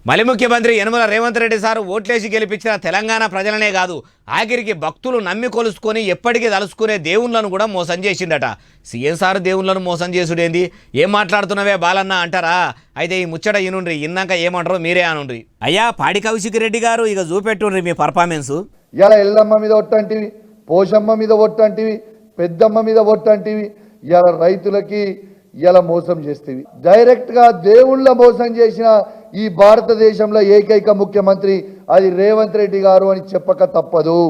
మలి ముఖ్యమంత్రి యనమల రేవంత్ రెడ్డి సారు ఓట్లేసి గెలిపించిన తెలంగాణ ప్రజలనే కాదు ఆఖరికి భక్తులు నమ్మి కొలుసుకొని ఎప్పటికీ తలుసుకునే దేవుళ్ళను కూడా మోసం చేసిండట. సీఎం సార్ దేవుళ్ళను మోసం చేసుడేంది, ఏం మాట్లాడుతున్నవే బాలన్న అంటారా? అయితే ఈ ముచ్చట ఇనుండ్రి, ఇన్నాక ఏమంటారో మీరే అనుండ్రి. అయ్యా పాడి కౌశిక్ రెడ్డి గారు ఇక చూపెట్టుండ్రి మీ పర్ఫార్మెన్స్. ఇలా ఎల్లమ్మ మీద ఒట్టంటివి, పోషమ్మ మీద ఒట్టంటివి, పెద్దమ్మ మీద ఒట్టంటివి, ఇలా రైతులకి ఇలా మోసం చేస్తేవి. డైరెక్ట్గా దేవుళ్ళ మోసం చేసిన ఈ భారతదేశంలో ఏకైక ముఖ్యమంత్రి అది రేవంత్ రెడ్డి గారు అని చెప్పక తప్పదు.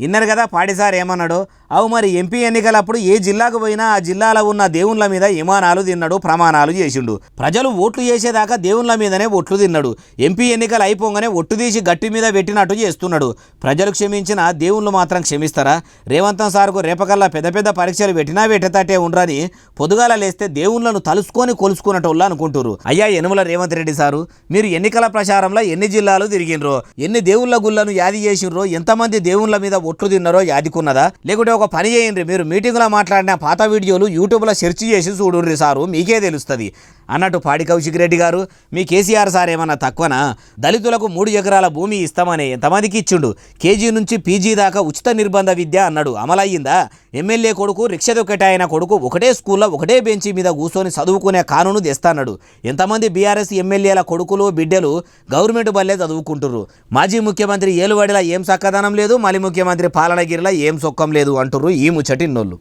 ఇన్నారు కదా పాడిసార్ ఏమన్నాడు? అవు మరి ఎంపీ ఎన్నికలప్పుడు ఏ జిల్లాకు పోయినా ఆ జిల్లాలో ఉన్న దేవుళ్ళ మీద విమానాలు తిన్నాడు, ప్రమాణాలు చేసిండు. ప్రజలు ఓట్లు చేసేదాకా దేవుళ్ళ మీదనే ఒట్లు తిన్నాడు. ఎంపీ ఎన్నికలు అయిపోగానే ఒట్టు తీసి గట్టి మీద పెట్టినట్టు చేస్తున్నాడు. ప్రజలు క్షమించిన దేవుళ్ళు మాత్రం క్షమిస్తారా? రేవంతం సార్కు రేపకల్లా పెద్ద పెద్ద పరీక్షలు పెట్టినా పెట్టేటట్టే ఉండరని పొదుగాల లేస్తే దేవుళ్ళను తలుసుకొని కొలుసుకున్నటోళ్ళు అనుకుంటారు. అయ్యా యనమల రేవంత్ రెడ్డి సారు, మీరు ఎన్నికల ప్రచారంలో ఎన్ని జిల్లాలు తిరిగినరో, ఎన్ని దేవుళ్ళ గుళ్ళను యాది చేసినరో, ఎంతమంది దేవుళ్ళ మీద ఒట్లు తిన్నారో యాదికున్నదా? లేకుంటే ఒక పని చేయండి, మీరు మీటింగ్లో మాట్లాడిన పాత వీడియోలు యూట్యూబ్లో సెర్చ్ చేసి చూడుర్రి సారు, మీకే తెలుస్తుంది అన్నట్టు పాడి కౌశిక్ రెడ్డి గారు. మీ కేసీఆర్ సార్ ఏమన్నా తక్కువనా? దళితులకు 3 ఎకరాల భూమి ఇస్తామని ఎంతమందికి ఇచ్చిండు? కేజీ నుంచి పీజీ దాకా ఉచిత నిర్బంధ విద్య అన్నాడు, అమలయ్యిందా? ఎమ్మెల్యే కొడుకు రిక్ష దొక్కటాయన కొడుకు ఒకటే స్కూల్లో ఒకటే బెంచి మీద కూర్చొని చదువుకునే కానూను తెస్తాన్నాడు. ఎంతమంది బీఆర్ఎస్ ఎమ్మెల్యేల కొడుకులు బిడ్డలు గవర్నమెంట్ బల్లే చదువుకుంటున్నారు. మాజీ ముఖ్యమంత్రి ఏలువాడిలా ఏం చక్కదనం లేదు, మలి ముఖ్యమంత్రి పాలనగిరిలా ఏం సొక్కం లేదు అంటుర్రు ఈ ముచ్చటిన్నోళ్ళు.